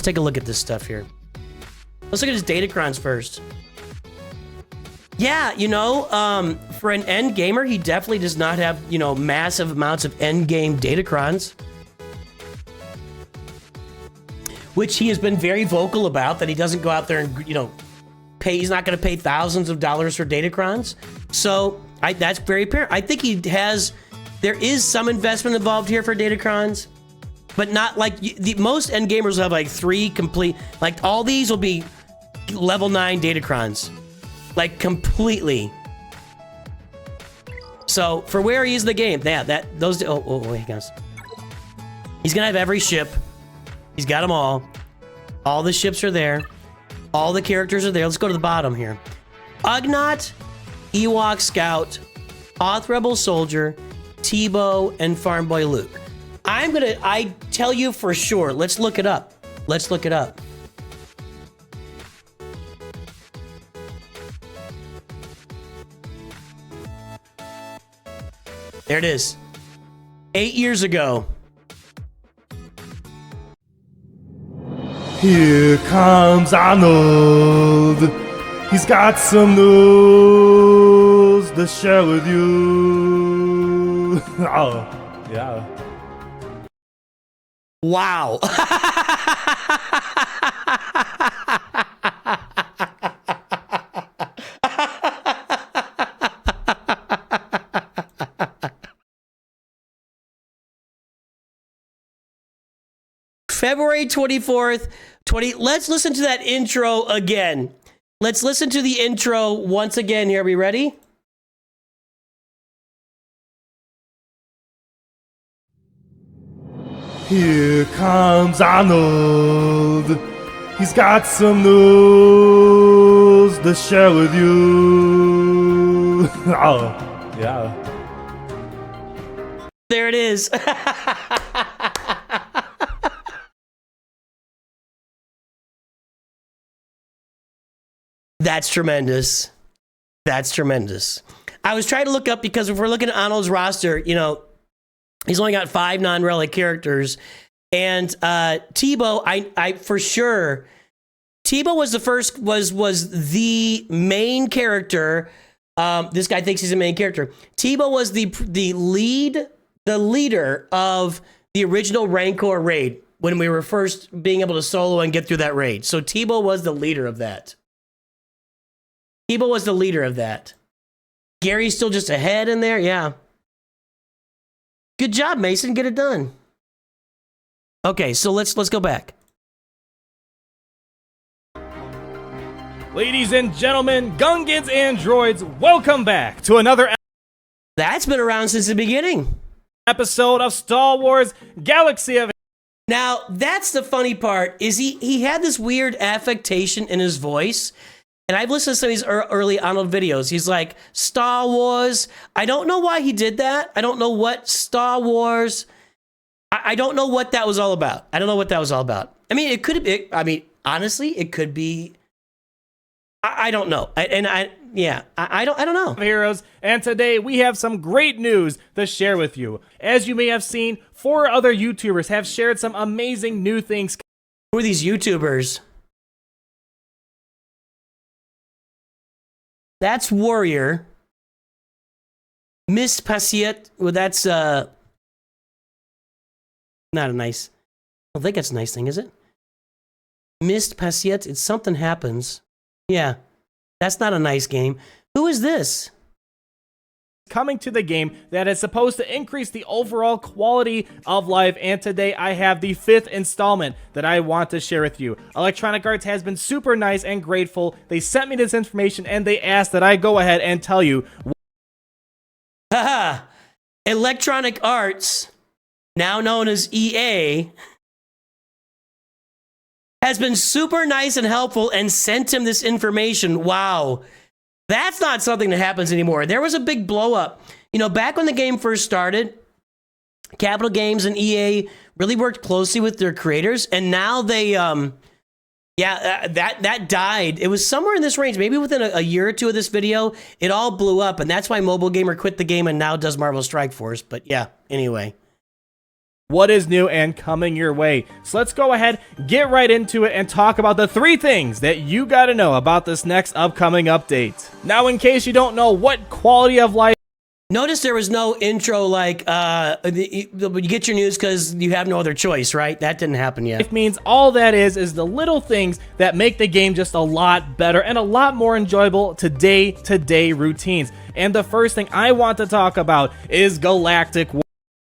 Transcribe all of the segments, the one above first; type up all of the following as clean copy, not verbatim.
let's take a look at this stuff here. Let's look at his datacrons first. Yeah, you know, for an end gamer, he definitely does not have, you know, massive amounts of end game datacrons. Which he has been very vocal about, that he doesn't go out there and, you know, he's not going to pay thousands of dollars for datacrons. So that's very apparent. I think there is some investment involved here for datacrons, but not like most end gamers will have like 3 complete, like all these will be level 9 datacrons, like completely. So for where he is in the game, wait, guys. He's going to have every ship. He's got them all. All the ships are there. All the characters are there. Let's go to the bottom here. Ugnaught, Ewok Scout, Hoth Rebel Soldier, Teebo, and Farm Boy Luke. I tell you for sure. Let's look it up. Let's look it up. There it is. 8 years ago. Here comes Arnold. He's got some news to share with you. Oh, yeah. Wow. February 24th, let's listen to that intro again. Let's listen to the intro once again here. Are we ready? Here comes Arnold. He's got some news to share with you. Oh, yeah. There it is. That's tremendous. That's tremendous. I was trying to look up, because if we're looking at Arnold's roster, you know, he's only got 5 non-relic characters. And Teebo, I for sure, Teebo was the first, was the main character. This guy thinks he's a main character. Teebo was the leader of the original Rancor raid when we were first being able to solo and get through that raid. So Teebo was the leader of that. Teebo was the leader of that. Gary's still just ahead in there, yeah. Good job, Mason. Get it done. Okay, so let's go back. Ladies and gentlemen, Gungans and droids, welcome back to another That's been around since the beginning. episode of Star Wars Galaxy of... Now, that's the funny part, is he had this weird affectation in his voice. And I've listened to some of these early Arnold videos. He's like, Star Wars. I don't know why he did that. I don't know what Star Wars. I don't know what that was all about. I don't know what that was all about. I mean, it could be, I mean, honestly, it could be. I don't know. I don't know. Heroes, and today we have some great news to share with you. As you may have seen, 4 other YouTubers have shared some amazing new things. Who are these YouTubers? That's Warrior. Miss Pasiet. Well, that's not a nice. I don't think that's a nice thing, is it? Missed Pasiet. It's something happens. Yeah, that's not a nice game. Who is this? Coming to the game that is supposed to increase the overall quality of life, and today I have the 5th installment that I want to share with you. Electronic Arts has been super nice and grateful. They sent me this information and they asked that I go ahead and tell you. Haha! Electronic Arts, now known as EA, has been super nice and helpful and sent him this information. Wow. That's not something that happens anymore. There was a big blow up. You know, back when the game first started, Capital Games and EA really worked closely with their creators, and now they, that died. It was somewhere in this range, maybe within a year or two of this video, it all blew up, and that's why Mobile Gamer quit the game and now does Marvel Strike Force. But yeah, anyway. what is new and coming your way. So let's go ahead, get right into it, and talk about the 3 things that you gotta know about this next upcoming update. Now, in case you don't know what quality of life. Notice there was no intro like, you get your news because you have no other choice, right? That didn't happen yet. It means all that is the little things that make the game just a lot better and a lot more enjoyable to day-to-day routines. And the first thing I want to talk about is Galactic War.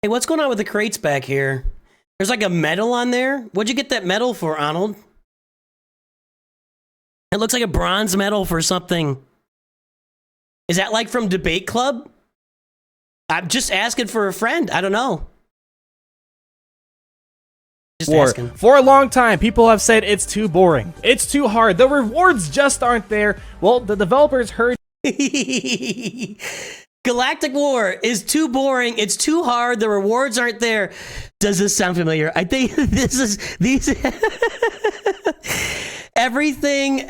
Hey, what's going on with the crates back here? There's like a medal on there. What'd you get that medal for, Arnold? It looks like a bronze medal for something. Is that like from Debate Club? I'm just asking for a friend. I don't know. Just asking. For a long time, people have said it's too boring. It's too hard. The rewards just aren't there. Well, the developers heard. Galactic War is too boring. It's too hard. The rewards aren't there. Does this sound familiar? I think this is these everything.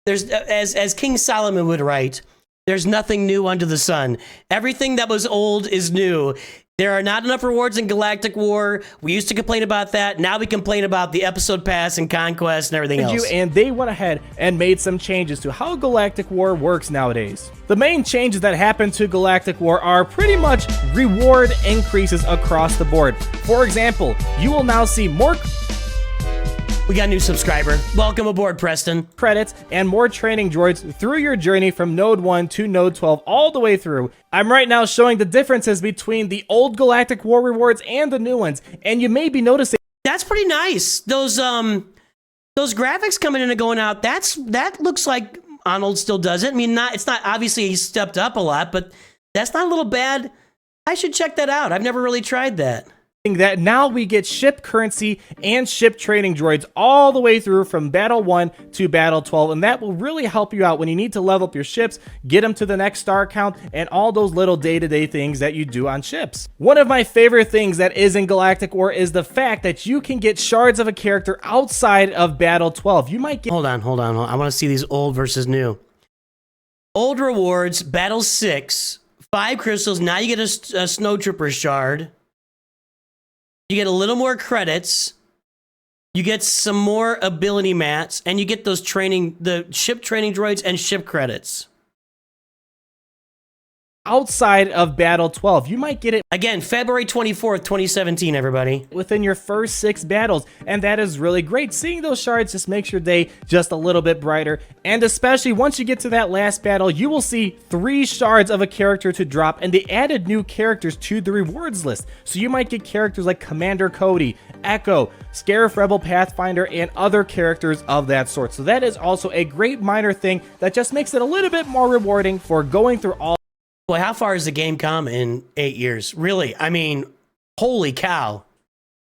There's as King Solomon would write. There's nothing new under the sun. Everything that was old is new. There are not enough rewards in Galactic War. We used to complain about that. Now we complain about the episode pass and conquest and everything else. And they went ahead and made some changes to how Galactic War works nowadays. The main changes that happen to Galactic War are pretty much reward increases across the board. For example, you will now see more. We got a new subscriber. Welcome aboard, Preston. Credits and more training droids through your journey from Node 1 to Node 12 all the way through. I'm right now showing the differences between the old Galactic War rewards and the new ones, and you may be noticing. That's pretty nice. Those graphics coming in and going out, that looks like Arnold still does it. I mean, it's not obviously he's stepped up a lot, but that's not a little bad. I should check that out. I've never really tried that. That now we get ship currency and ship training droids all the way through from Battle 1 to Battle 12, and that will really help you out when you need to level up your ships, get them to the next star count, and all those little day-to-day things that you do on ships. One of my favorite things that is in Galactic War is the fact that you can get shards of a character outside of Battle 12. You might get— Hold on. I want to see these old versus new. Old rewards, Battle 6, 5 crystals, now you get a Snow Trooper shard. You get a little more credits, you get some more ability mats, and you get those the ship training droids and ship credits. outside of Battle 12. You might get it again, February 24th, 2017, everybody. Within your first 6 battles, and that is really great. Seeing those shards just makes your day just a little bit brighter, and especially once you get to that last battle, you will see 3 shards of a character to drop, and they added new characters to the rewards list. So you might get characters like Commander Cody, Echo, Scarif Rebel Pathfinder, and other characters of that sort. So that is also a great minor thing that just makes it a little bit more rewarding for going through all. Boy, how far has the game come in 8 years? Really? I mean, holy cow.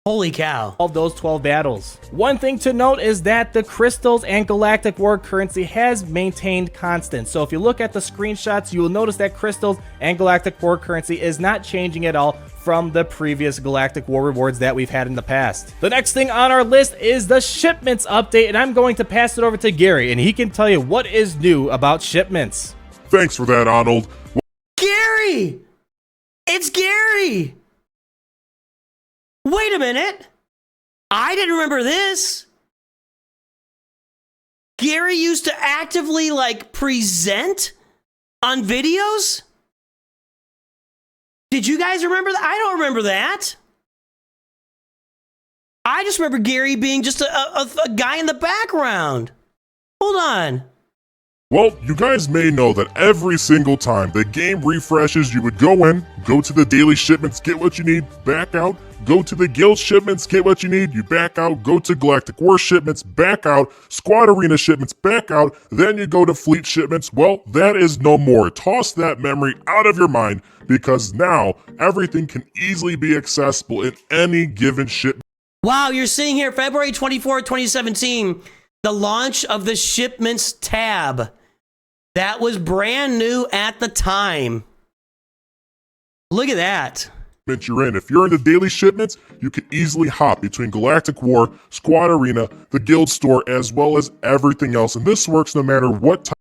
Holy cow. Of those 12 battles. One thing to note is that the crystals and Galactic War currency has maintained constant. So if you look at the screenshots, you will notice that crystals and Galactic War currency is not changing at all from the previous Galactic War rewards that we've had in the past. The next thing on our list is the shipments update, and I'm going to pass it over to Gary, and he can tell you what is new about shipments. Thanks for that, Arnold. Gary! It's Gary! Wait a minute. I didn't remember this. Gary used to actively, present on videos? Did you guys remember that? I don't remember that. I just remember Gary being just a guy in the background. Hold on. Well, you guys may know that every single time the game refreshes, you would go in, go to the daily shipments, get what you need, back out, go to the guild shipments, get what you need, you back out, go to Galactic War shipments, back out, Squad Arena shipments, back out, then you go to fleet shipments. Well, that is no more. Toss that memory out of your mind, because now everything can easily be accessible in any given shipment. Wow, you're seeing here February 24, 2017, the launch of the shipments tab. That was brand new at the time. Look at that. You're in. If you're in the daily shipments, you can easily hop between Galactic War, Squad Arena, the guild store, as well as everything else. And this works no matter what time.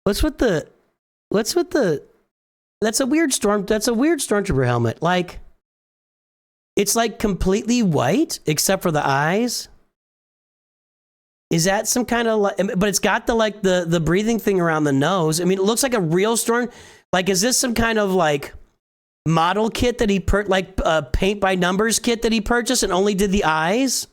What's with the That's a weird stormtrooper helmet. Like, it's like completely white except for the eyes. Is that some kind of like, but it's got the breathing thing around the nose. I mean, it looks like a real storm. Like, is this some kind of like model kit that he paint by numbers kit that he purchased and only did the eyes?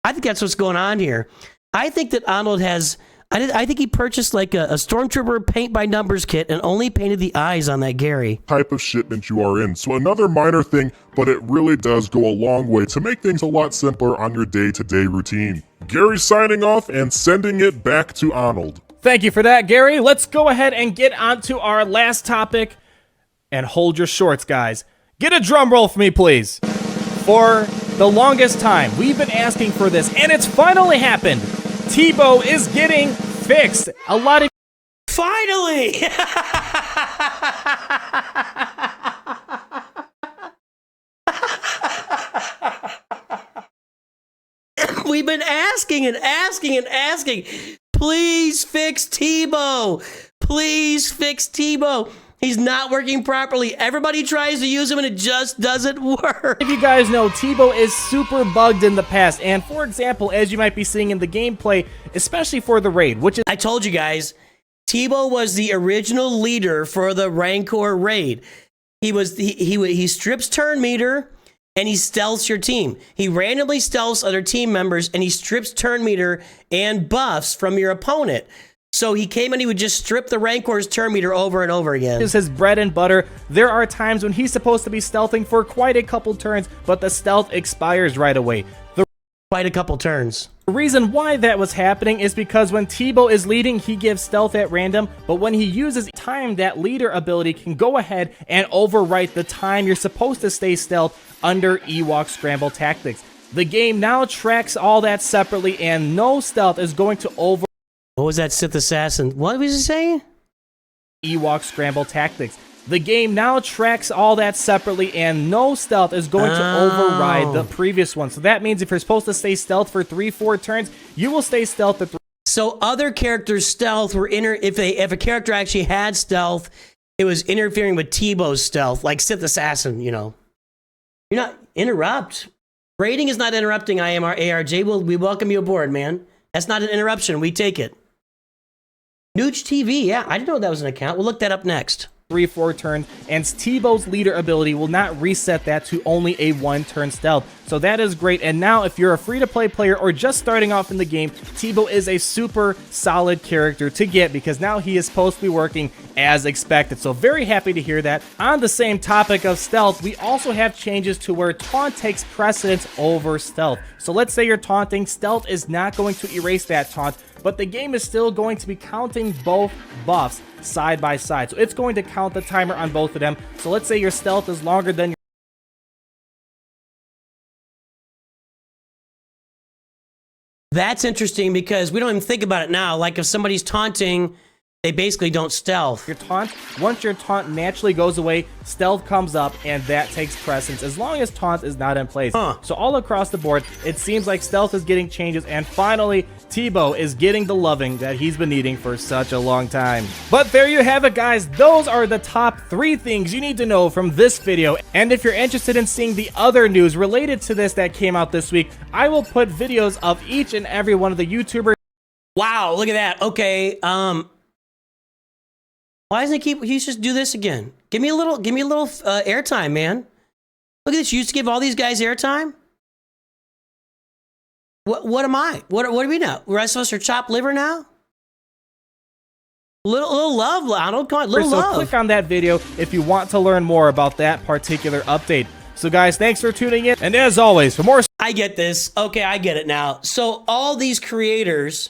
I think that's what's going on here. I think that Arnold has, I think he purchased like a stormtrooper paint by numbers kit and only painted the eyes on that Gary. Type of shipment you are in. So another minor thing, but it really does go a long way to make things a lot simpler on your day-to-day routine. Gary signing off and sending it back to Arnold. Thank you for that, Gary. Let's go ahead and get on to our last topic. And hold your shorts, guys. Get a drum roll for me, please. For the longest time, we've been asking for this, and it's finally happened. Teebo is getting fixed. A lot of Finally! We've been asking and asking and asking. Please fix Teebo. Please fix Teebo. He's not working properly. Everybody tries to use him and it just doesn't work. If you guys know, Teebo is super bugged in the past. And for example, as you might be seeing in the gameplay, especially for the raid, which is... I told you guys, Teebo was the original leader for the Rancor raid. He strips turn meter and he stealths your team. He randomly stealths other team members and he strips turn meter and buffs from your opponent. So he came and he would just strip the Rancor's turn meter over and over again. Is his bread and butter. There are times when he's supposed to be stealthing for quite a couple turns, but the stealth expires right away. Quite a couple turns. The reason why that was happening is because when Teebo is leading, he gives stealth at random, but when he uses time, that leader ability can go ahead and overwrite the time you're supposed to stay stealth under Ewok scramble tactics. The game now tracks all that separately, and no stealth is going to over... What was that Sith assassin? What was he saying? Ewok scramble tactics. The game now tracks all that separately, and no stealth is going to override the previous one. So that means if you're supposed to stay stealth for 3-4 turns, you will stay stealth at 3. So other characters' stealth were if a character actually had stealth, it was interfering with Teebo's stealth, like Sith assassin. You know, you're not interrupt. Raiding is not interrupting. ARJ. We welcome you aboard, man. That's not an interruption. We take it. Nooch2Gud, yeah, I didn't know that was an account. We'll look that up next. 3-4 turns, and Teebo's leader ability will not reset that to only a 1-turn stealth. So that is great. And now if you're a free-to-play player or just starting off in the game, Teebo is a super solid character to get because now he is supposed to be working as expected. So very happy to hear that. On the same topic of stealth, we also have changes to where taunt takes precedence over stealth. So let's say you're taunting, stealth is not going to erase that taunt, but the game is still going to be counting both buffs side by side. So it's going to count the timer on both of them. So let's say your stealth is longer than your... That's interesting because we don't even think about it now. Like if somebody's taunting, they basically don't stealth. Your taunt, once your taunt naturally goes away, stealth comes up and that takes precedence as long as taunt is not in place. So all across the board, it seems like stealth is getting changes, and finally, Teebo is getting the loving that he's been needing for such a long time. But there you have it, guys. Those are the top 3 things you need to know from this video. And if you're interested in seeing the other news related to this that came out this week, I will put videos of each and every one of the YouTubers. Wow, look at that. Okay, why doesn't he just do this again? Give me a little airtime, man. Look at this. You used to give all these guys airtime. What am I? What do we know? The rest of us are chopped liver now? Little love, Arnold. Come on, little love. So click on that video if you want to learn more about that particular update. So guys, thanks for tuning in. And as always, for more... I get this. Okay, I get it now. So all these creators...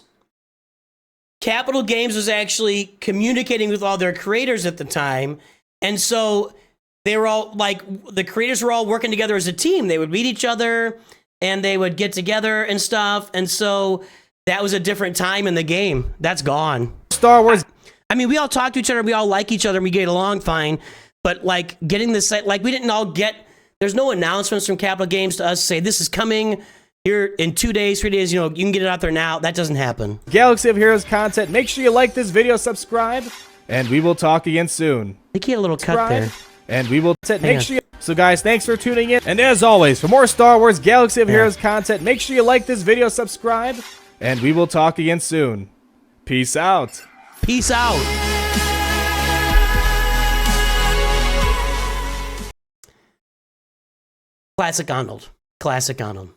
Capital Games was actually communicating with all their creators at the time. And so they were all like, the creators were all working together as a team. They would meet each other and they would get together and stuff. And so that was a different time in the game. That's gone. Star Wars. I mean, we all talk to each other. We all like each other. And we get along fine. But like getting this, like we didn't all get, there's no announcements from Capital Games to us to say this is coming. Here in 2 days, 3 days, you know, you can get it out there now. That doesn't happen. Galaxy of Heroes content. Make sure you like this video, subscribe, and we will talk again soon. I think he had a little cut there. And we will make on. sure you. So guys, thanks for tuning in. And as always, for more Star Wars Galaxy of Heroes content, make sure you like this video, subscribe, and we will talk again soon. Peace out. Peace out. Classic Arnold. Classic Arnold.